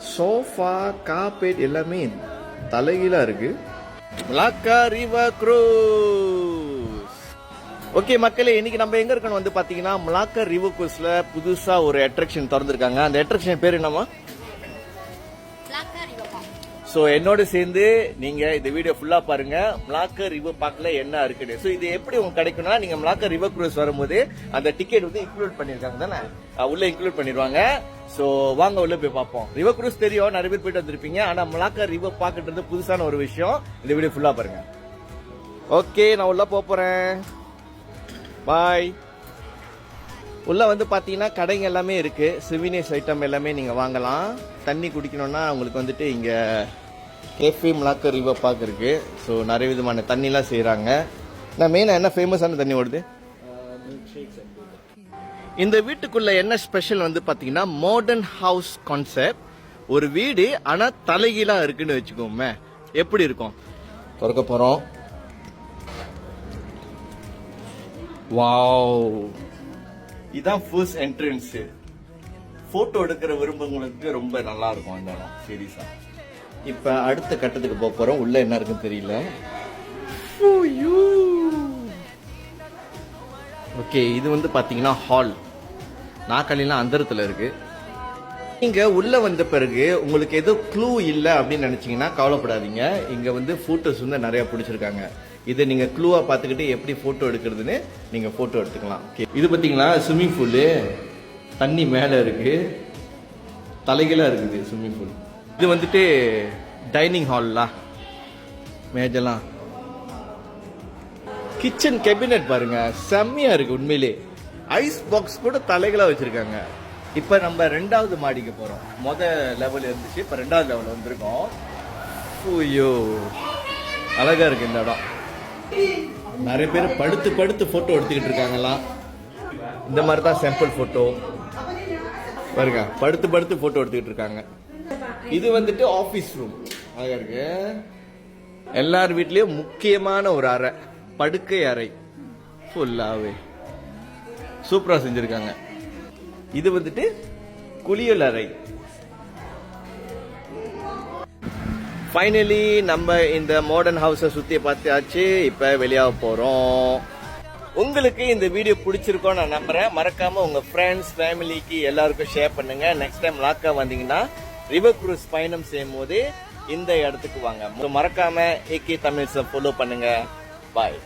Sofa, carpet எல்லாமே தலைகீழா இருக்கு. Malacca river cruise. ஓகே மக்களே, இன்னைக்கு நம்ம எங்க இருக்கணும் வந்து பாத்தீங்கன்னா மலாக்கா ரிவர் க்ரூஸ்ல புதுசா ஒரு அட்ராக்ஷன் திறந்திருக்காங்க. அந்த அட்ராக்ஷன் பேர் என்னமா? சோ என்னோட சேர்ந்து நீங்க இந்த வீடியோ ஃபுல்லா பாருங்க. மலாக்கா ரிவர் பார்க்ல என்ன இருக்குன்னு. சோ இது எப்படி உங்களுக்கு கிடைக்கும்னா, நீங்க மலாக்கா ரிவர் க்ரூஸ் வரும்போது அந்த டிக்கெட் வந்து இன்க்ளூட் பண்ணிருக்காங்க தானே, உள்ள இன்க்ளூட் பண்ணிடுவாங்க. சோ வாங்க உள்ள போய் பார்ப்போம். ரிவர் க்ரூஸ் தெரியும், நிறைய பேர் போயிட்டு வந்திருப்பீங்க. ஆனா மலாக்கா ரிவர் பார்க்ன்றது புதுசான ஒரு விஷயம். இந்த வீடியோ ஃபுல்லா பாருங்க. ஓகே, நான் உள்ள போறேன். பாய். உள்ள வந்து பாத்தீங்கன்னா கடைங்க எல்லாமே இருக்கு. சிவினியர்ஸ் ஐட்டம் எல்லாமே நீங்க வாங்கலாம். தண்ணி குடிக்கணும்னா உங்களுக்கு வந்துட்டு இங்க கேஃபே மலாக்கா ரிவர் பார்க் இருக்கு. ஸோ நிறைய விதமான தண்ணிலாம் செய்யறாங்க. நான் மெயினா என்ன ஃபேமஸான தண்ணி ஓடுது? இந்த வீட்டுக்குள்ள என்ன ஸ்பெஷல் வந்து பாத்தீங்கன்னா மாடர்ன் ஹவுஸ் கான்செப்ட். ஒரு வீடு ஆனா தலைகீழா இருக்குன்னு வச்சுக்கோமே, எப்படி இருக்கும்? திறக்க போறோம். வாவ், இதான் ஃபர்ஸ்ட் என்ட்ரன்ஸ். போட்டோ எடுக்கிற விரும்புறவங்களுக்கு ரொம்ப நல்லா இருக்கும் இந்த இடம். சீரியஸா இப்ப அடுத்த கட்டத்துக்கு போக போறோம். உள்ள என்ன இருக்குன்னு தெரியல. ஓகே, இது வந்து பாத்தீங்கன்னா ஹால். நாக்காலிலாம் அந்தரத்துல இருக்கு. நீங்க உள்ள வந்த பிறகு உங்களுக்கு ஏதோ க்ளூ இல்ல அப்படின்னு நினைச்சீங்கன்னா கவலைப்படாதீங்க. இங்க வந்து போட்டோஸ் வந்து நிறைய பிடிச்சிருக்காங்க. இதை நீங்க க்ளூவா பாத்துக்கிட்டு எப்படி போட்டோ எடுக்கிறதுன்னு நீங்க போட்டோ எடுத்துக்கலாம். இது பாத்தீங்களா ஸ்விம்மிங் பூலு, தண்ணி மேல இருக்கு, தலைகீழா இருக்குது ஸ்விம்மிங் பூல். இது வந்துட்டு டைனிங் ஹால்லா, மேஜெல்லாம். கிச்சன் கேபினெட் பாருங்க, செம்மையா இருக்கு உண்மையிலே. ஐஸ் பாக்ஸ் கூட தலைகளா வச்சிருக்காங்க. இப்ப நம்ம 2வது மாடிக்கு போறோம். லெவல் இருந்துச்சு, இப்ப 2வது லெவல் வந்திருக்கோம். ஐயோ அழகா இருக்கு இந்த இடம். நிறைய பேர் படுத்து படுத்து போட்டோ எடுத்துக்கிட்டு இருக்காங்களாம். இந்த மாதிரி தான் சாம்பிள் போட்டோ பாருங்க, படுத்து படுத்து போட்டோ எடுத்துக்கிட்டு இருக்காங்க. இது வந்துட்டு ஆபீஸ் ரூம். அழகா இருக்கு. எல்லார் வீட்லயும் முக்கியமான ஒரு அறை, படுக்கை அறை. ஃபுல்லாவே சூப்பரா செஞ்சிருக்காங்க. இது வந்துட்டு குளியல் அறை. ஃபைனலி நம்ம இந்த மாடர்ன் ஹவுஸை சுத்தி பார்த்தாச்சு. இப்ப வெளியாக போறோம். உங்களுக்கு இந்த வீடியோ பிடிச்சிருக்கோம் நான் நம்புறேன். மறக்காம உங்க ஃப்ரெண்ட்ஸ் ஃபேமிலிக்கு எல்லாருக்கும் ஷேர் பண்ணுங்க. நெக்ஸ்ட் டைம் மலாக்கா வந்தீங்கன்னா ரிவர் க்ரூஸ் பயணம் செய்யும் போது இந்த இடத்துக்கு வாங்க. மறக்காம ஏகே தமிழ்ஸை ஃபாலோ பண்ணுங்க. பாய்.